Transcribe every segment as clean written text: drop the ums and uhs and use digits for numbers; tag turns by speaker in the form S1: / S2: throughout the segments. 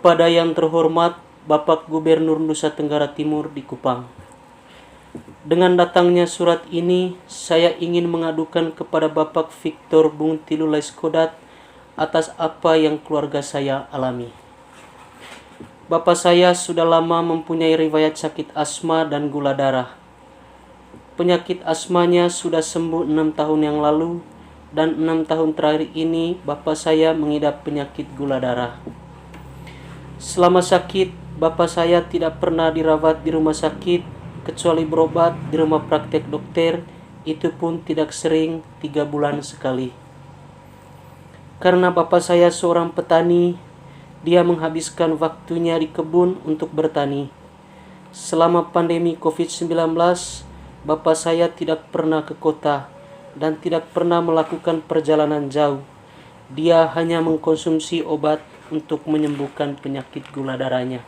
S1: Kepada yang terhormat Bapak Gubernur Nusa Tenggara Timur di Kupang. Dengan datangnya surat ini, saya ingin mengadukan kepada Bapak Victor Bung Tilu Laiskodat atas apa yang keluarga saya alami. Bapak saya sudah lama mempunyai riwayat sakit asma dan gula darah. Penyakit asmanya sudah sembuh 6 tahun yang lalu, dan 6 tahun terakhir ini Bapak saya mengidap penyakit gula darah. Selama sakit, Bapak saya tidak pernah dirawat di rumah sakit, kecuali berobat di rumah praktek dokter, itu pun tidak sering, 3 bulan sekali. Karena Bapak saya seorang petani, dia menghabiskan waktunya di kebun untuk bertani. Selama pandemi COVID-19, Bapak saya tidak pernah ke kota dan tidak pernah melakukan perjalanan jauh. Dia hanya mengkonsumsi obat untuk menyembuhkan penyakit gula darahnya.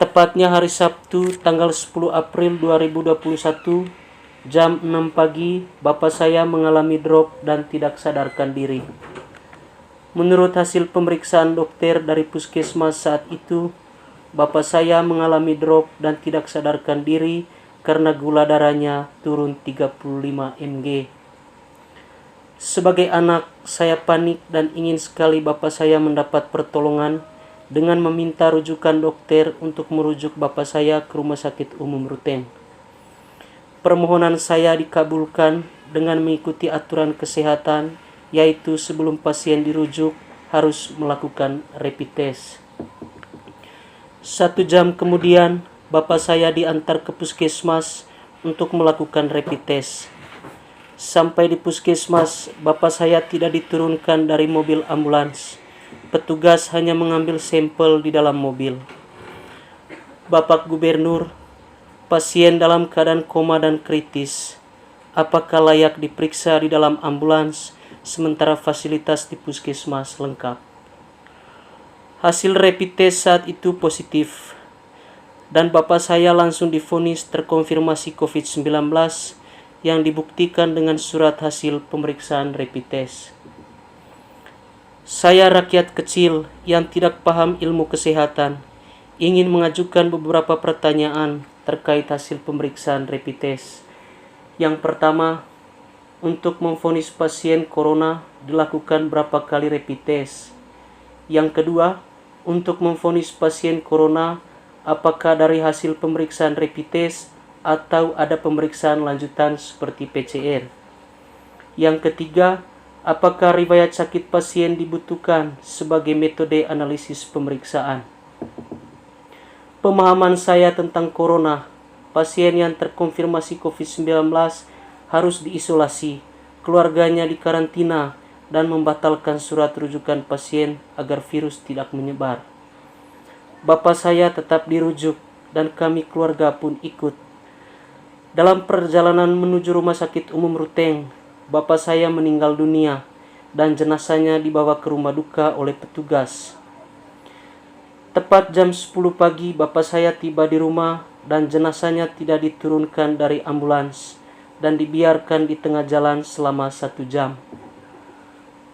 S1: Tepatnya hari Sabtu tanggal 10 April 2021 jam 6 pagi, Bapak saya mengalami drop dan tidak sadarkan diri. Menurut hasil pemeriksaan dokter dari puskesmas saat itu, Bapak saya mengalami drop dan tidak sadarkan diri karena gula darahnya turun 35 mg. Sebagai anak, saya panik dan ingin sekali Bapak saya mendapat pertolongan dengan meminta rujukan dokter untuk merujuk Bapak saya ke Rumah Sakit Umum Ruteng. Permohonan saya dikabulkan dengan mengikuti aturan kesehatan, yaitu sebelum pasien dirujuk harus melakukan rapid test. 1 jam kemudian, Bapak saya diantar ke puskesmas untuk melakukan rapid test. Sampai di puskesmas, Bapak saya tidak diturunkan dari mobil ambulans. Petugas hanya mengambil sampel di dalam mobil. Bapak Gubernur, pasien dalam keadaan koma dan kritis. Apakah layak diperiksa di dalam ambulans sementara fasilitas di puskesmas lengkap? Hasil rapid test saat itu positif, dan Bapak saya langsung divonis terkonfirmasi COVID-19 yang dibuktikan dengan surat hasil pemeriksaan rapid test. Saya rakyat kecil yang tidak paham ilmu kesehatan, ingin mengajukan beberapa pertanyaan terkait hasil pemeriksaan rapid test. Yang pertama, untuk memvonis pasien corona dilakukan berapa kali rapid test? Yang kedua, untuk memvonis pasien corona, apakah dari hasil pemeriksaan rapid test atau ada pemeriksaan lanjutan seperti PCR? Yang ketiga, apakah riwayat sakit pasien dibutuhkan sebagai metode analisis pemeriksaan? Pemahaman saya tentang corona, pasien yang terkonfirmasi COVID-19 harus diisolasi, keluarganya dikarantina, dan membatalkan surat rujukan pasien agar virus tidak menyebar. Bapak saya tetap dirujuk dan kami keluarga pun ikut. Dalam perjalanan menuju Rumah Sakit Umum Ruteng, Bapak saya meninggal dunia dan jenazahnya dibawa ke rumah duka oleh petugas. Tepat jam 10 pagi Bapak saya tiba di rumah dan jenazahnya tidak diturunkan dari ambulans dan dibiarkan di tengah jalan selama 1 jam.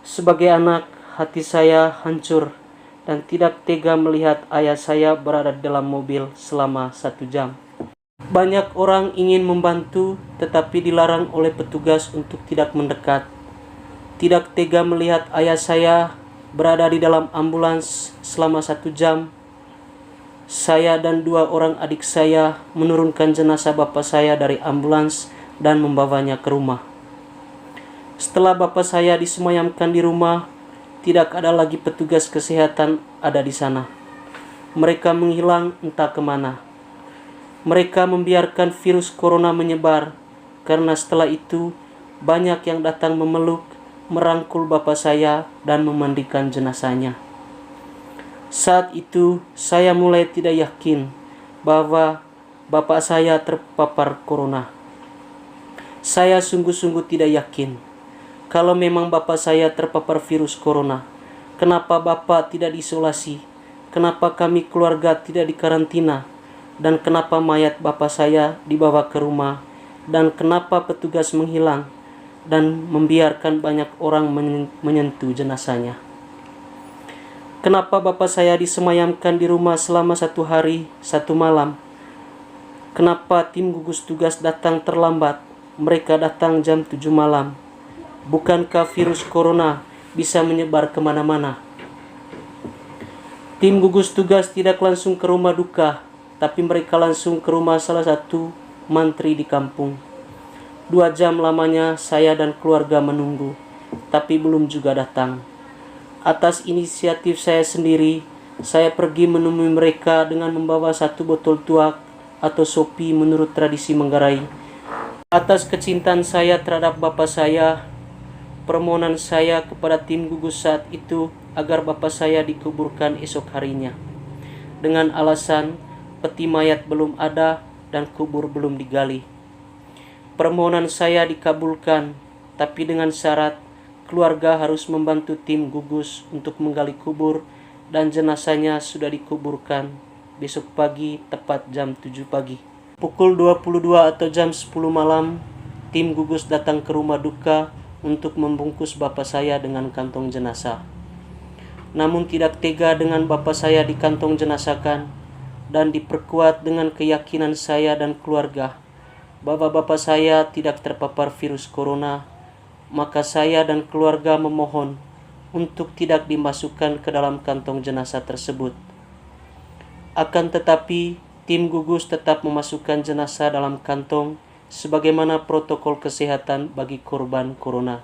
S1: Sebagai anak, hati saya hancur dan tidak tega melihat ayah saya berada di dalam mobil selama 1 jam. Banyak orang ingin membantu tetapi dilarang oleh petugas untuk tidak mendekat. Tidak tega melihat ayah saya berada di dalam ambulans selama 1 jam. Saya dan 2 orang adik saya menurunkan jenazah Bapak saya dari ambulans dan membawanya ke rumah. Setelah Bapak saya disemayamkan di rumah, tidak ada lagi petugas kesehatan ada di sana. Mereka menghilang entah kemana. Mereka membiarkan virus corona menyebar, karena setelah itu banyak yang datang memeluk, merangkul Bapak saya dan memandikan jenazahnya. Saat itu saya mulai tidak yakin bahwa Bapak saya terpapar corona. Saya sungguh-sungguh tidak yakin. Kalau memang Bapak saya terpapar virus corona, kenapa Bapak tidak diisolasi? Kenapa kami keluarga tidak dikarantina? Dan kenapa mayat Bapak saya dibawa ke rumah? Dan kenapa petugas menghilang dan membiarkan banyak orang menyentuh jenazahnya? Kenapa bapak saya disemayamkan di rumah selama 1 hari 1 malam? Kenapa tim gugus tugas datang terlambat? Mereka datang jam 7 malam. Bukankah virus corona bisa menyebar kemana-mana? Tim gugus tugas tidak langsung ke rumah duka, tapi mereka langsung ke rumah salah satu mantri di kampung. 2 jam lamanya saya dan keluarga menunggu, tapi belum juga datang. Atas inisiatif saya sendiri, saya pergi menemui mereka dengan membawa 1 botol tuak atau sopi menurut tradisi Manggarai. Atas kecintaan saya terhadap bapak saya, permohonan saya kepada tim gugus saat itu agar bapak saya dikuburkan esok harinya. Dengan alasan peti mayat belum ada dan kubur belum digali. Permohonan saya dikabulkan, tapi dengan syarat keluarga harus membantu tim gugus untuk menggali kubur dan jenazahnya sudah dikuburkan besok pagi tepat jam 7 pagi. Pukul 22 atau jam 10 malam, tim gugus datang ke rumah duka untuk membungkus bapak saya dengan kantong jenazah. Namun tidak tega dengan bapak saya dikantong jenazahkan dan diperkuat dengan keyakinan saya dan keluarga bahwa bapak saya tidak terpapar virus corona, maka saya dan keluarga memohon untuk tidak dimasukkan ke dalam kantong jenazah tersebut. Akan tetapi, tim gugus tetap memasukkan jenazah dalam kantong sebagaimana protokol kesehatan bagi korban corona.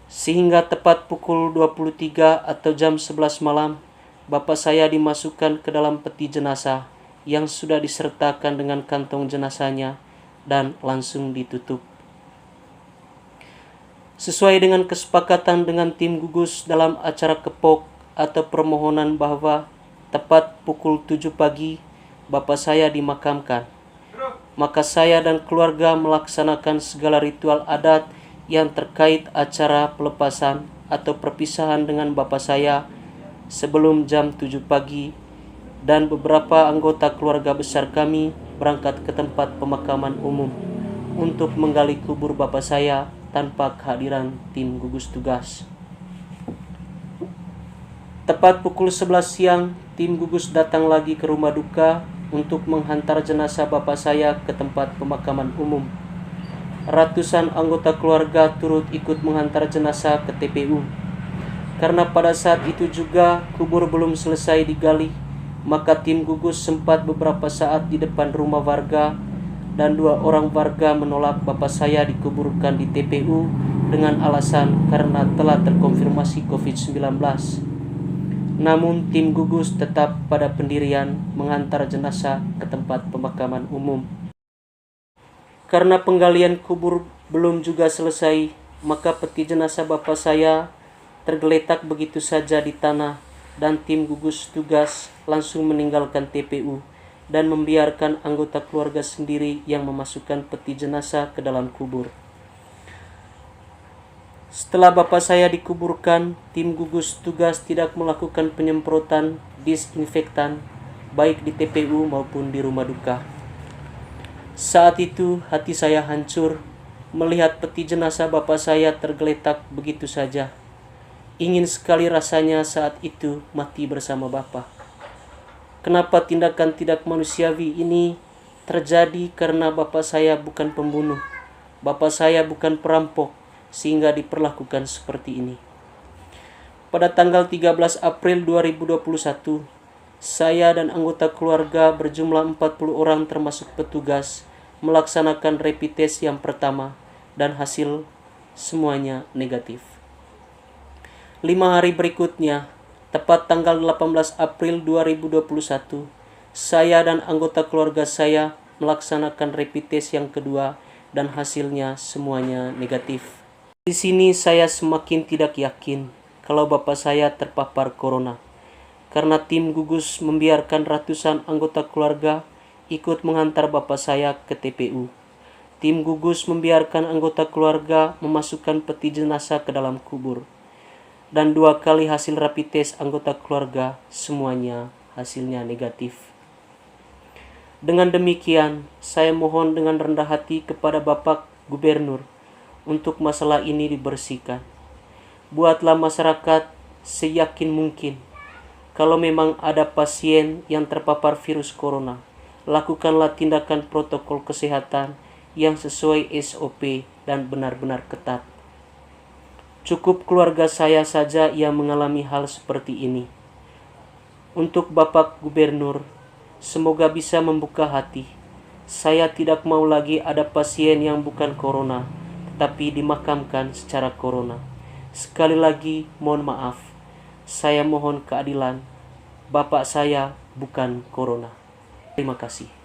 S1: Sehingga tepat pukul 23 atau jam 11 malam, bapak saya dimasukkan ke dalam peti jenazah yang sudah disertakan dengan kantong jenazahnya dan langsung ditutup. Sesuai dengan kesepakatan dengan tim gugus dalam acara kepok atau permohonan bahwa tepat pukul 7 pagi bapak saya dimakamkan, maka saya dan keluarga melaksanakan segala ritual adat yang terkait acara pelepasan atau perpisahan dengan bapak saya sebelum jam 7 pagi, dan beberapa anggota keluarga besar kami berangkat ke tempat pemakaman umum untuk menggali kubur bapak saya tanpa kehadiran tim gugus tugas. Tepat pukul 11 siang, tim gugus datang lagi ke rumah duka untuk menghantar jenazah bapak saya ke tempat pemakaman umum. Ratusan anggota keluarga turut ikut menghantar jenazah ke TPU. Karena pada saat itu juga kubur belum selesai digali, maka tim gugus sempat beberapa saat di depan rumah warga dan 2 orang warga menolak bapak saya dikuburkan di TPU dengan alasan karena telah terkonfirmasi COVID-19. Namun tim gugus tetap pada pendirian menghantar jenazah ke tempat pemakaman umum. Karena penggalian kubur belum juga selesai, maka peti jenazah bapak saya tergeletak begitu saja di tanah dan tim gugus tugas langsung meninggalkan TPU dan membiarkan anggota keluarga sendiri yang memasukkan peti jenazah ke dalam kubur. Setelah bapak saya dikuburkan, tim gugus tugas tidak melakukan penyemprotan disinfektan baik di TPU maupun di rumah duka. Saat itu hati saya hancur melihat peti jenazah bapak saya tergeletak begitu saja. Ingin sekali rasanya saat itu mati bersama bapak. Kenapa tindakan tidak manusiawi ini terjadi? Karena bapak saya bukan pembunuh, bapak saya bukan perampok, sehingga diperlakukan seperti ini. Pada tanggal 13 April 2021, saya dan anggota keluarga berjumlah 40 orang termasuk petugas melaksanakan rapid test yang pertama dan hasil semuanya negatif. 5 hari berikutnya, tepat tanggal 18 April 2021, saya dan anggota keluarga saya melaksanakan rapid test yang kedua dan hasilnya semuanya negatif. Di sini saya semakin tidak yakin kalau bapak saya terpapar corona, karena tim gugus membiarkan ratusan anggota keluarga ikut menghantar bapak saya ke TPU. Tim gugus membiarkan anggota keluarga memasukkan peti jenazah ke dalam kubur. Dan 2 kali hasil rapid test anggota keluarga semuanya hasilnya negatif. Dengan demikian, saya mohon dengan rendah hati kepada Bapak Gubernur untuk masalah ini dibersihkan. Buatlah masyarakat seyakin mungkin Kalau memang ada pasien yang terpapar virus corona, lakukanlah tindakan protokol kesehatan yang sesuai SOP dan benar-benar ketat. Cukup keluarga saya saja yang mengalami hal seperti ini. Untuk Bapak Gubernur, semoga bisa membuka hati. Saya tidak mau lagi ada pasien yang bukan corona, tetapi dimakamkan secara corona. Sekali lagi, mohon maaf. Saya mohon keadilan. Bapak saya bukan corona. Terima kasih.